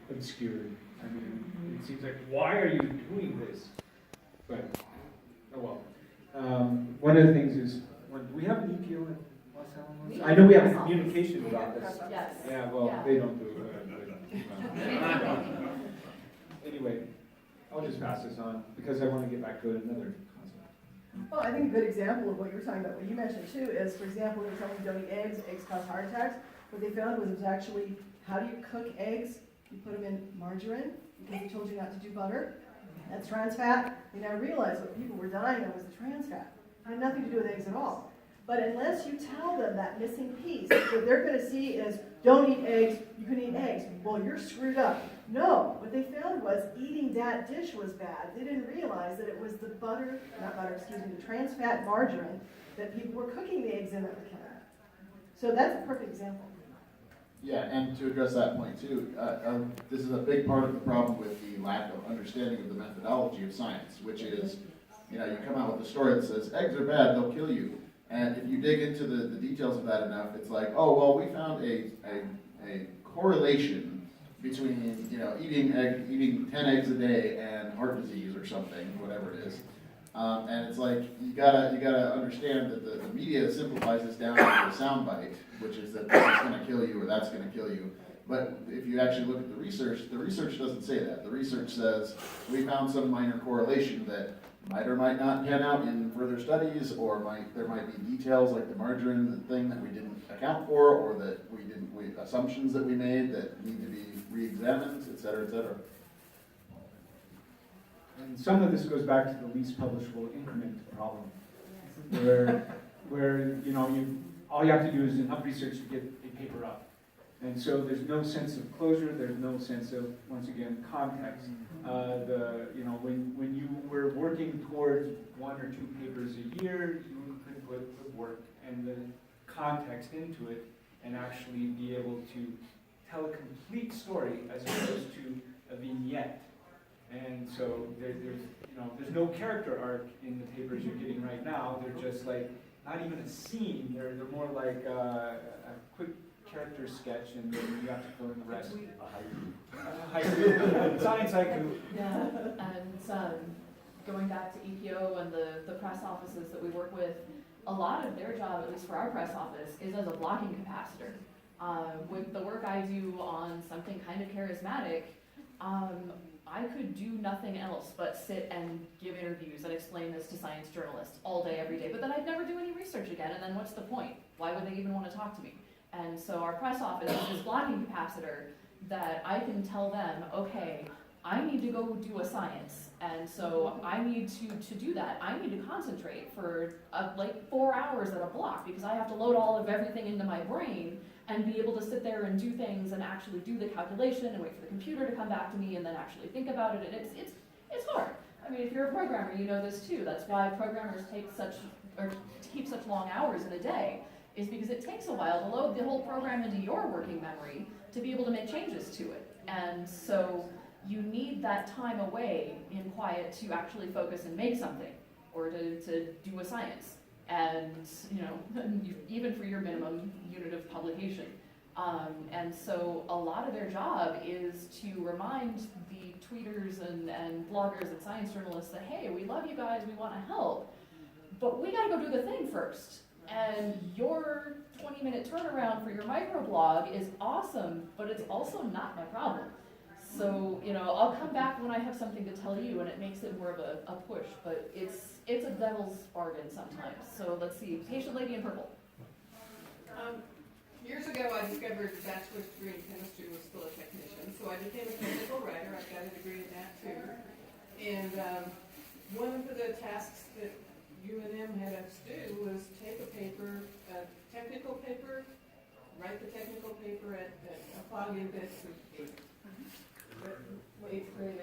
obscured. I mean, it seems like, why are you doing this? But, oh well. One of the things is, do we have an EPO in Los Alamos? I know we have a communication about this. Yes. Yeah, well, Yeah. they don't do it. Anyway, I'll just pass this on because I want to get back to another concept. Well, I think a good example of what you were talking about, what you mentioned too, is, for example, they were telling you don't eat eggs, eggs cause heart attacks. What they found was it was actually, how do you cook eggs? You put them in margarine, because they told you not to do butter. That's trans fat. They never realized what people were dying of was the trans fat. It had nothing to do with eggs at all. But unless you tell them that missing piece, what they're going to see is, don't eat eggs, you can eat eggs. Well, you're screwed up. No, what they found was eating that dish was bad. They didn't realize that it was the the trans fat margarine that people were cooking the eggs in that were killing them. So that's a perfect example. Yeah, and to address that point too, this is a big part of the problem with the lack of understanding of the methodology of science, which is, you come out with a story that says, eggs are bad, they'll kill you. And if you dig into the details of that enough, it's like, oh, well, we found a correlation between, eating 10 eggs a day and heart disease or something, whatever it is. And it's like, you gotta understand that the media simplifies this down to a soundbite, which is that this is gonna kill you or that's gonna kill you. But if you actually look at the research doesn't say that. The research says, we found some minor correlation that might or might not pan out in further studies, or there might be details like the margarine thing that we didn't account for, or that assumptions that we made that need to be re-examined, et cetera, et cetera. And some of this goes back to the least publishable increment problem, where all you have to do is enough research to get a paper up. And so there's no sense of closure, there's no sense of, once again, context. When you were working towards 1 or 2 papers a year, you could put the work and the context into it and actually be able to tell a complete story as opposed to a vignette. And so there's no character arc in the papers you're getting right now. They're just like, not even a scene. They're more like a quick character sketch, and then you have to fill in the rest. Haiku. Science haiku. Yeah, and going back to EPO and the press offices that we work with, a lot of their job, at least for our press office, is as a blocking capacitor. With the work I do on something kind of charismatic, I could do nothing else but sit and give interviews and explain this to science journalists all day, every day, but then I'd never do any research again, and then what's the point? Why would they even want to talk to me? And so our press office is this blocking capacitor that I can tell them, okay, I need to go do a science, and so I need to do that. I need to concentrate for like 4 hours at a block because I have to load all of everything into my brain and be able to sit there and do things and actually do the calculation and wait for the computer to come back to me and then actually think about it. And it's hard. I mean, if you're a programmer, you know this too. That's why programmers keep such long hours in a day, is because it takes a while to load the whole program into your working memory to be able to make changes to it. And so you need that time away in quiet to actually focus and make something, or to do a science. And even for your minimum unit of publication. And so a lot of their job is to remind the tweeters and bloggers and science journalists that, hey, we love you guys, we want to help, but we gotta go do the thing first. And your 20-minute turnaround for your microblog is awesome, but it's also not my problem. So, I'll come back when I have something to tell you, and it makes it more of a push, but it's a devil's bargain sometimes. So let's see, Patient Lady in Purple. Years ago, I discovered a bachelor's degree in chemistry was still a technician, so I became a technical writer. I've got a degree in that too. And one of the tasks that UNM had us do was take a paper, a technical paper, write the technical paper at a fog index of 8. Eighth grade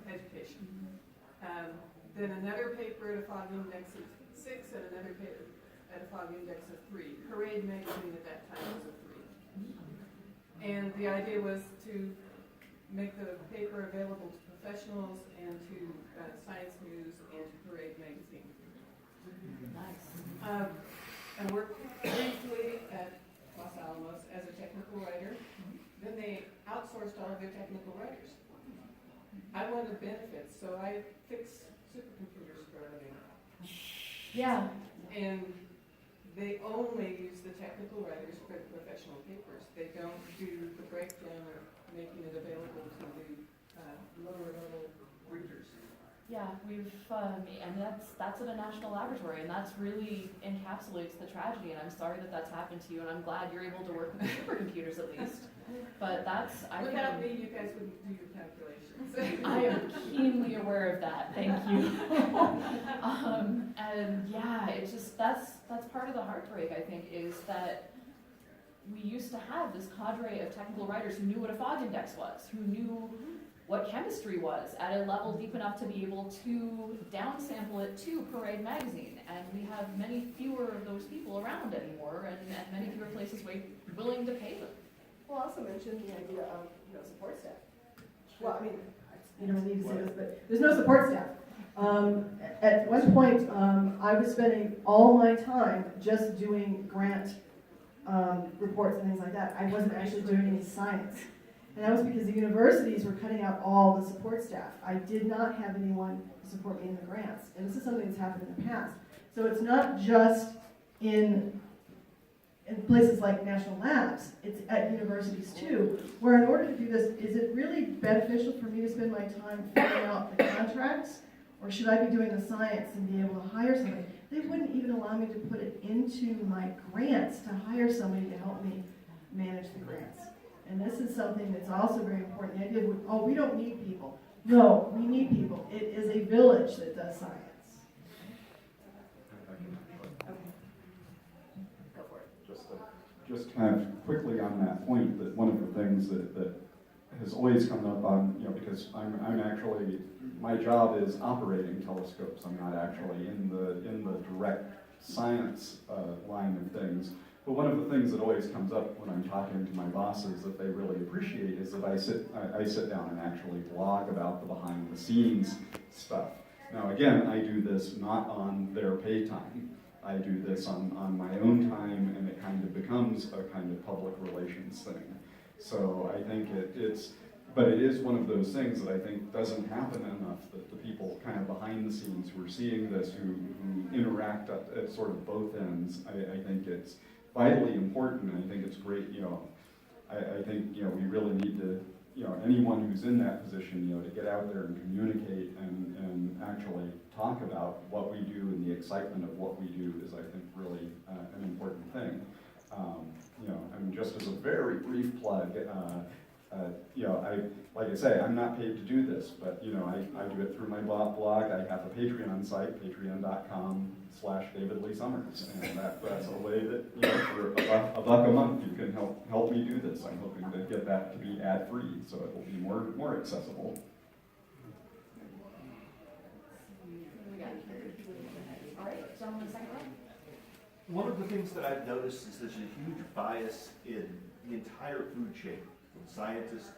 education. Then another paper at a fog index of 6 and another paper at a fog index of 3. Parade magazine at that time was a 3. And the idea was to make the paper available to professionals and to Science News and to Parade magazine. Nice. I worked briefly at Los Alamos as a technical writer. Then they outsourced all of their technical writers. I wanted benefits, so I fix supercomputers for a living. Yeah, And they only use the technical writers for the professional papers. They don't do the breakdown or making it available to the lower level readers. yeah, we've, and that's at a national laboratory, and that's really encapsulates the tragedy, and I'm sorry that that's happened to you, and I'm glad you're able to work with the supercomputers at least. But that's, I think. Without me, you guys wouldn't do your calculations. I am keenly aware of that, thank you. And yeah, it's just, that's part of the heartbreak, I think, is that we used to have this cadre of technical writers who knew what a fog index was, who knew what chemistry was at a level deep enough to be able to downsample it to Parade magazine. And we have many fewer of those people around anymore, and many fewer places willing to pay them. Well, also mention the idea of, support staff. Well, I mean, you don't need to say this, but there's no support staff. At one point, I was spending all my time just doing grant reports and things like that. I wasn't actually doing any science. And that was because the universities were cutting out all the support staff. I did not have anyone to support me in the grants. And this is something that's happened in the past. So it's not just in places like national labs, it's at universities too, where in order to do this, is it really beneficial for me to spend my time filling out the contracts, or should I be doing the science and be able to hire somebody? They wouldn't even allow me to put it into my grants to hire somebody to help me manage the grants. And this is something that's also very important. The idea of, oh, we don't need people. No, we need people. It is a village that does science. Go for it. Just kind of quickly on that point, that one of the things that has always come up on, because I'm actually, my job is operating telescopes. I'm not actually in the direct science line of things. But one of the things that always comes up when I'm talking to my bosses that they really appreciate is that I sit down and actually blog about the behind the scenes stuff. Now again, I do this not on their pay time. I do this on my own time, and it kind of becomes a kind of public relations thing. So I think but it is one of those things that I think doesn't happen enough, that the people kind of behind the scenes who are seeing this, who interact at sort of both ends, I think it's vitally important, and I think it's great, I think, we really need to, anyone who's in that position, to get out there and communicate and actually talk about what we do, and the excitement of what we do is, I think, really an important thing. I mean, just as a very brief plug, like I say, I'm not paid to do this, but I do it through my blog. I have a Patreon site, patreon.com/David Lee Summers, and that's a way that for $1 a month you can help me do this. I'm hoping to get that to be ad-free, so it will be more accessible. All right, gentlemen, second row. One of the things that I've noticed is there's a huge bias in the entire food chain, from scientists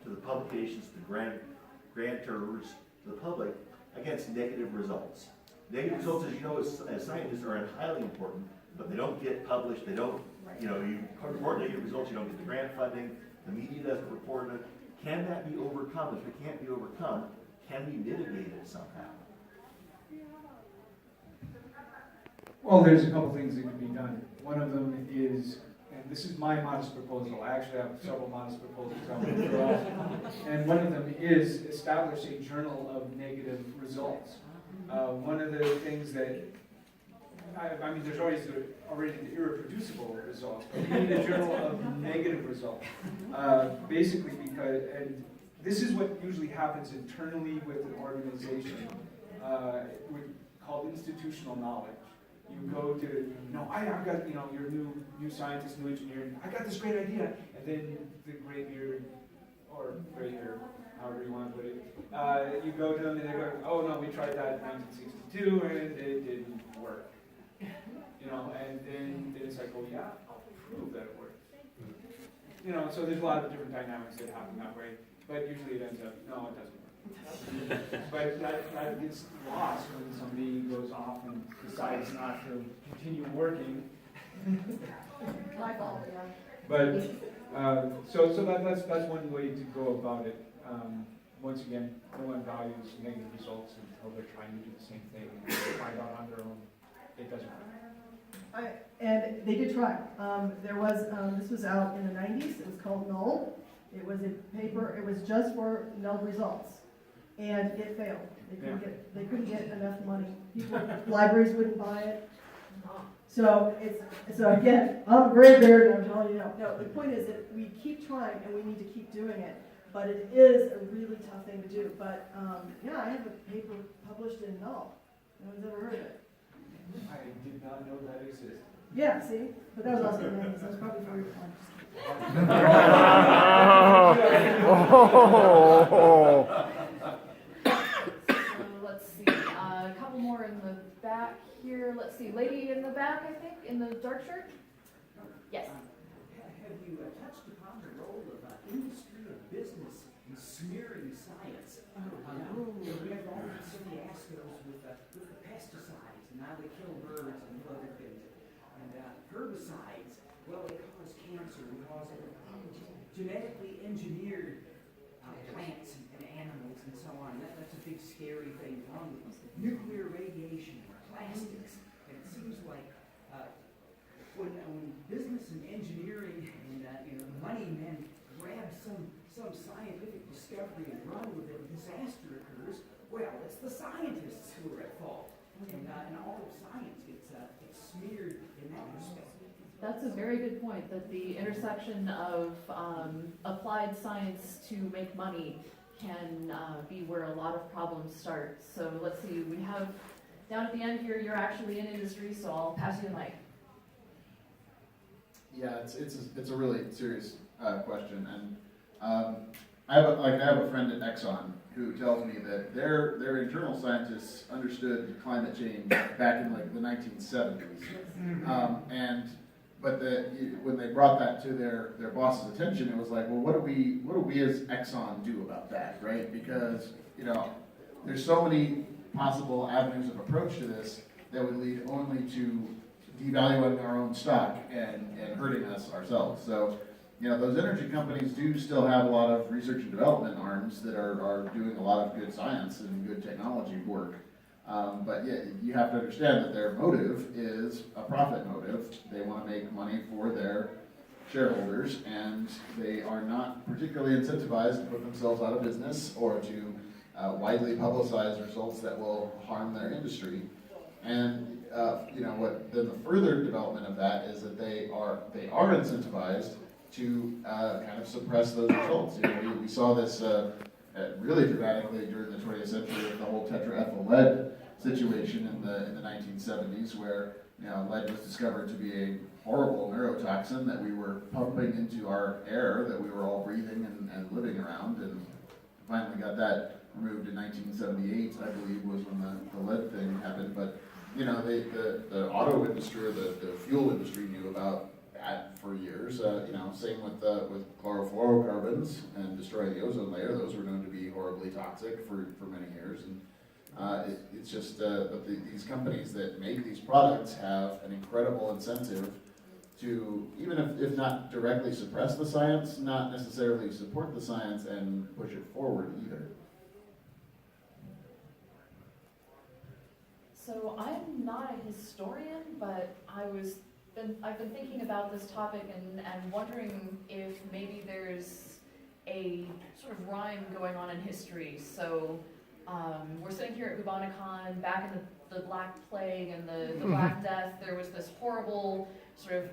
to the publications, to grantors, to the public, against negative results. Negative results, as you know, as scientists, are highly important, but they don't get published. They don't, you report negative results, you don't get the grant funding, the media doesn't report it. Can that be overcome? If it can't be overcome, can we mitigate it somehow? Well, there's a couple things that can be done. One of them is, and this is my modest proposal, I actually have several modest proposals I want to throw out. And one of them is establish a journal of negative results. One of the things that, I mean, there's already the irreproducible results, but we need a journal of negative results. Basically because, and this is what usually happens internally with an organization, called institutional knowledge. You go to, I've got, you're new scientist, new engineer, I got this great idea, and then the gray beard, or gray hair, however you want to put it, you go to them and they go, oh no, we tried that in 1962 and it didn't work. And then it's like, oh yeah, I'll prove that it works. So there's a lot of different dynamics that happen that way, but usually it ends up, no, it doesn't work. But that gets lost when somebody goes off and decides not to continue working. My fault, yeah. But That's one way to go about it. Once again, no one values negative results until they're trying to do the same thing and they find out on their own it doesn't work. And they did try. There was, this was out in the 90s, it was called Null. It was a paper, it was just for null results. And it failed. They couldn't get enough money. Libraries wouldn't buy it. So again, I'm a graybeard and I'm telling you no, the point is that we keep trying and we need to keep doing it. But it is a really tough thing to do. But yeah, I have a paper published in Null. No one's ever heard of it. I did not know that existed. Yeah, see? But that was also in the 90s, so it was probably for your time. So let's see, a couple more in the back here. Let's see, lady in the back, I think, in the dark shirt? Yes. Have you touched upon the role of industry and business in smearing science? We have all these fiascos with the pesticides and how they kill birds and other things. And herbicides, well, they cause cancer because of genetically engineered plants and animals and so on. That's a big scary thing. Along with nuclear radiation, plastics. And it seems like when business and engineering and money men grab some scientific discovery and run with it, disaster occurs. Well, it's the scientists who are at fault, and all of science gets smeared in that respect. That's a very good point, that the intersection of applied science to make money can be where a lot of problems start. So let's see, we have, down at the end here, you're actually in industry, so I'll pass you the mic. Yeah, it's a really serious question, and I have a friend at Exxon who tells me that their internal scientists understood climate change back in like the 1970s, but when they brought that to their boss's attention, it was like, well, what do we as Exxon do about that, right? Because there's so many possible avenues of approach to this that would lead only to devaluing our own stock and hurting us ourselves. So, those energy companies do still have a lot of research and development arms that are doing a lot of good science and good technology work. But yeah, you have to understand that their motive is a profit motive. They want to make money for their shareholders, and they are not particularly incentivized to put themselves out of business or to widely publicize results that will harm their industry. And then the further development of that is that they are incentivized to kind of suppress those results. We saw this really dramatically during the 20th century with the whole tetraethyl lead situation in the 1970s, where lead was discovered to be a horrible neurotoxin that we were pumping into our air that we were all breathing and living around, and finally got that removed in 1978, I believe, was when the lead thing happened. But the auto industry or the fuel industry knew about that for years. Same with chlorofluorocarbons and destroying the ozone layer. Those were known to be horribly toxic for many years. And it's just that these companies that make these products have an incredible incentive to, even if not directly suppress the science, not necessarily support the science and push it forward either. So I'm not a historian, but I've been thinking about this topic and wondering if maybe there's a sort of rhyme going on in history. So we're sitting here at Bubonic back in the Black Plague and the Black Death. There was this horrible sort of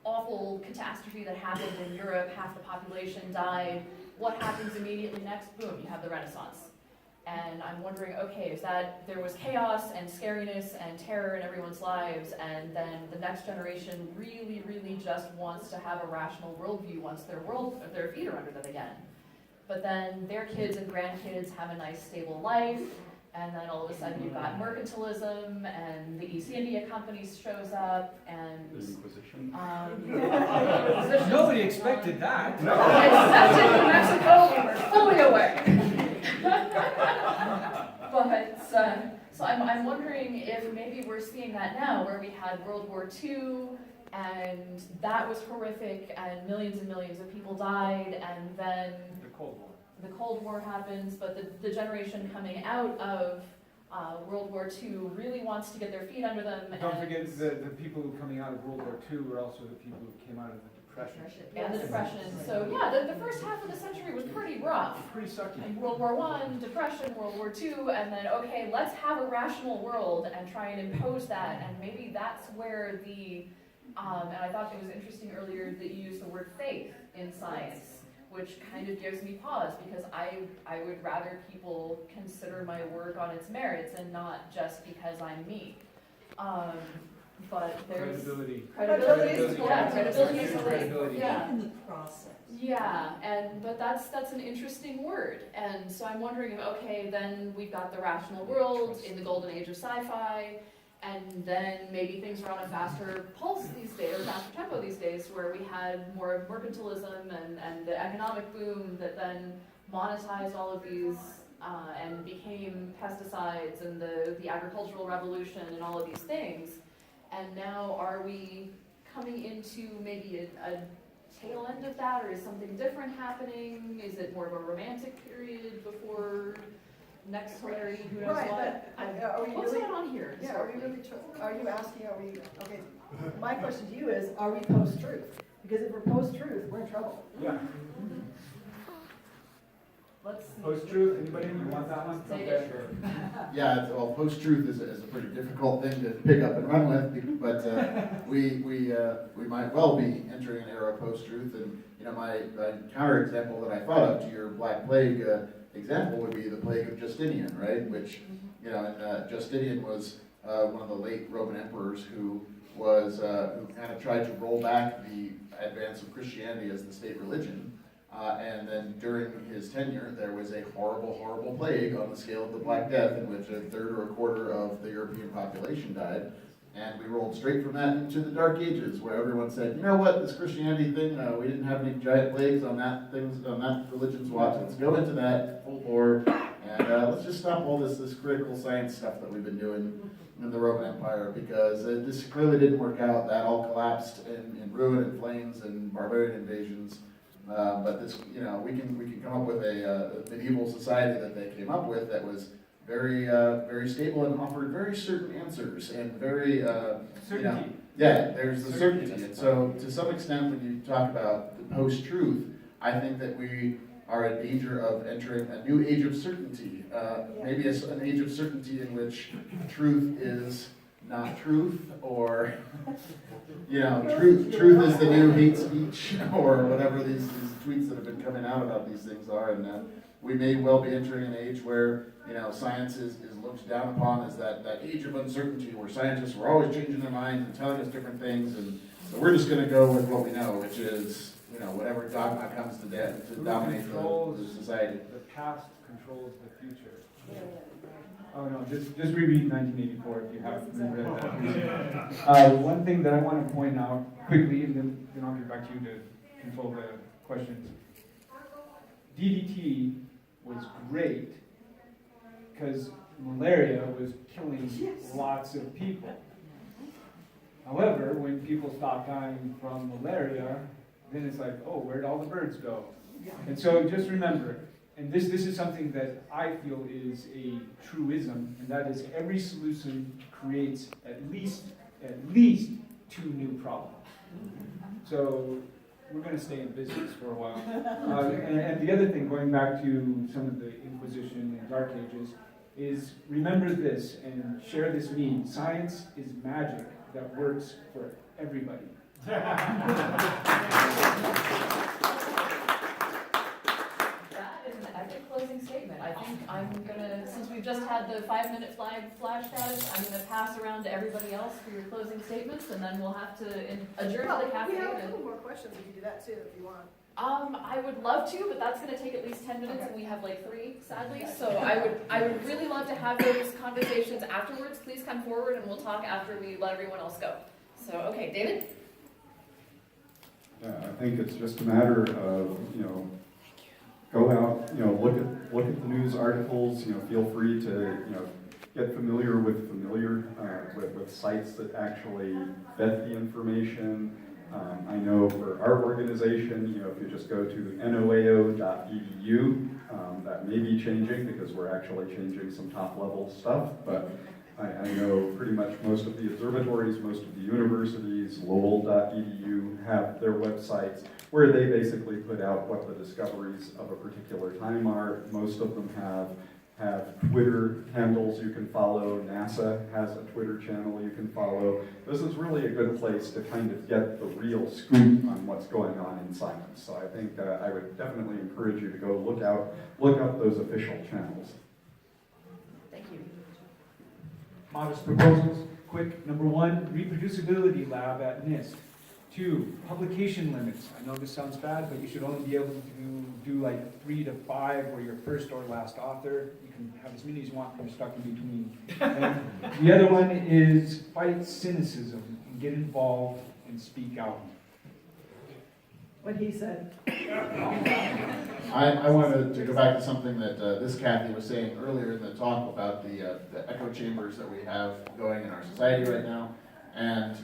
awful catastrophe that happened in Europe. Half the population died. What happens immediately next? Boom, you have the Renaissance. And I'm wondering, okay, is that there was chaos and scariness and terror in everyone's lives, and then the next generation really, really just wants to have a rational worldview once their feet are under them again. But then their kids and grandkids have a nice stable life, and then all of a sudden you've got mercantilism, and the East India Company shows up, and The Inquisition. Nobody expected that. Except in New Mexico, we were fully aware. But so I'm wondering if maybe we're seeing that now, where we had World War II, and that was horrific, and millions of people died, and then The Cold War. the Cold War happens, but the generation coming out of World War II really wants to get their feet under them. Don't and- forget the people who coming out of World War II were also the people who came out of the Depression. And the Depression. So yeah, the first half of the century was pretty rough. Pretty sucky. And World War I, Depression, World War II, and then, okay, let's have a rational world and try and impose that, and maybe that's where and I thought it was interesting earlier that you used the word faith in science, which kind of gives me pause, because I would rather people consider my work on its merits and not just because I'm me. But there's Credibility. Credibility is yeah, credibility is Credibility. credibility. Yeah. In the process. Yeah, but that's an interesting word, and so I'm wondering if, okay, then we've got the rational world in the golden age of sci-fi, and then maybe things are on a faster pulse these days, or faster tempo these days, where we had more mercantilism and the economic boom that then monetized all of these and became pesticides and the agricultural revolution and all of these things. And now are we coming into maybe a tail end of that, or is something different happening? Is it more of a romantic period before next polarity? Who knows Right, what? but are we What's really, going on here? yeah, are we really, are you asking, okay, my question to you is, are we post-truth? Because if we're post-truth, we're in trouble. Yeah. Let's see. Post-truth, anybody, you want that one? Say Okay, it. sure. Yeah, well, post-truth is a pretty difficult thing to pick up and run with, but we might well be entering an era of post-truth. And you know, my counter example that I thought of to your Black Plague example would be the plague of Justinian, right? Which, you know, and Justinian was one of the late Roman emperors who kind of tried to roll back the advance of Christianity as the state religion. And then during his tenure, there was a horrible, horrible plague on the scale of the Black Death, in which a third or a quarter of the European population died. And we rolled straight from that into the Dark Ages, where everyone said, you know what, this Christianity thing, we didn't have any giant plagues on that religion's watch. Let's go into that full bore, and let's just stop all this critical science stuff that we've been doing in the Roman Empire, because this clearly didn't work out. That all collapsed in ruin and flames and barbarian invasions. But this, you know, we can come up with a medieval society that they came up with that was very very stable and offered very certain answers and very Certainty. yeah, there's the Certainty. certainty. And so to some extent, when you talk about the post-truth, I think that we are in danger of entering a new age of certainty. Maybe an age of certainty in which truth is not truth, or you know, truth is the new hate speech, or whatever these tweets that have been coming out about these things are. And we may well be entering an age where, you know, science is looked down upon as that age of uncertainty, where scientists were always changing their minds and telling us different things, and so we're just going to go with what we know, which is, you know, whatever dogma comes to dominate the society. The past controls the future. Oh no, just reread 1984 if you haven't reread that. One thing that I want to point out quickly, and then I'll get back to you to control the questions. DDT was great because malaria was killing lots of people. However, when people stop dying from malaria, then it's like, oh, where'd all the birds go? And so just remember, and this is something that I feel is a truism, and that is every solution creates at least 2 new problems. So we're going to stay in business for a while. And the other thing, going back to some of the Inquisition and Dark Ages, is remember this and share this meme. Science is magic that works for everybody. Closing statement. I think I'm gonna, since we've just had the 5-minute flash status, I'm gonna pass around to everybody else for your closing statements, and then we'll have to adjourn to the cafe. We have a couple more questions, we can do that too if you want. I would love to, but that's gonna take at least 10 minutes, and we have like 3, sadly. So I would really love to have those conversations afterwards. Please come forward, and we'll talk after we let everyone else go. So, okay, David? Yeah, I think it's just a matter of, you know, go out, you know, look at the news articles, you know, feel free to, you know, get familiar with with sites that actually vet the information. I know for our organization, you know, if you just go to noao.edu, that may be changing because we're actually changing some top-level stuff, but I know pretty much most of the observatories, most of the universities, lowell.edu have their websites where they basically put out what the discoveries of a particular time are. Most of them have Twitter handles you can follow. NASA has a Twitter channel you can follow. This is really a good place to kind of get the real scoop on what's going on in science. So I think I would definitely encourage you to go look up those official channels. Thank you. Modest proposals, quick. Number 1, reproducibility lab at NIST. 2, publication limits. I know this sounds bad, but you should only be able to do like 3 to 5 where you're first or last author. You can have as many as you want, but you're stuck in between. And the other one is fight cynicism and get involved and speak out. What he said. I wanted to go back to something that this Kathy was saying earlier in the talk about the echo chambers that we have going in our society right now. And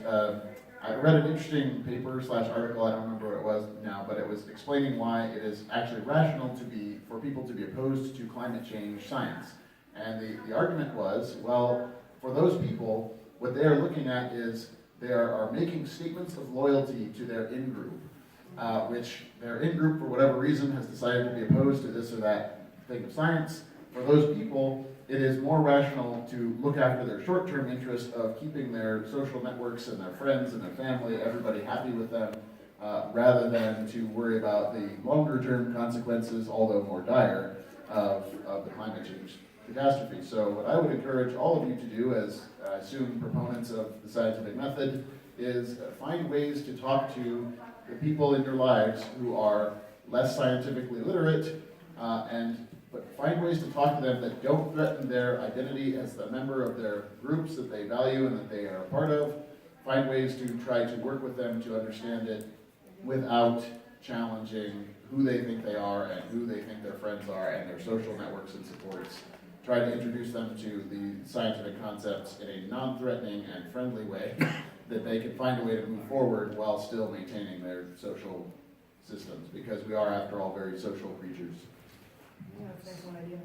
I read an interesting paper / article, I don't remember what it was now, but it was explaining why it is actually rational for people to be opposed to climate change science. And the argument was, well, for those people, what they are looking at is they are making statements of loyalty to their in-group, which their in-group, for whatever reason, has decided to be opposed to this or that thing of science. For those people, it is more rational to look after their short-term interest of keeping their social networks and their friends and their family, everybody happy with them, rather than to worry about the longer-term consequences, although more dire, of the climate change catastrophe. So what I would encourage all of you to do, as I assume proponents of the scientific method, is find ways to talk to the people in your lives who are less scientifically literate, but find ways to talk to them that don't threaten their identity as the member of their groups that they value and that they are a part of. Find ways to try to work with them to understand it without challenging who they think they are and who they think their friends are and their social networks and supports. Try to introduce them to the scientific concepts in a non-threatening and friendly way that they can find a way to move forward while still maintaining their social systems, because we are, after all, very social creatures. Yeah, that's one idea.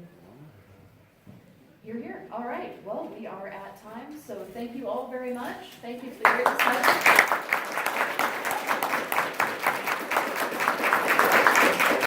You're here. All right. Well, we are at time, so thank you all very much. Thank you for the great discussion.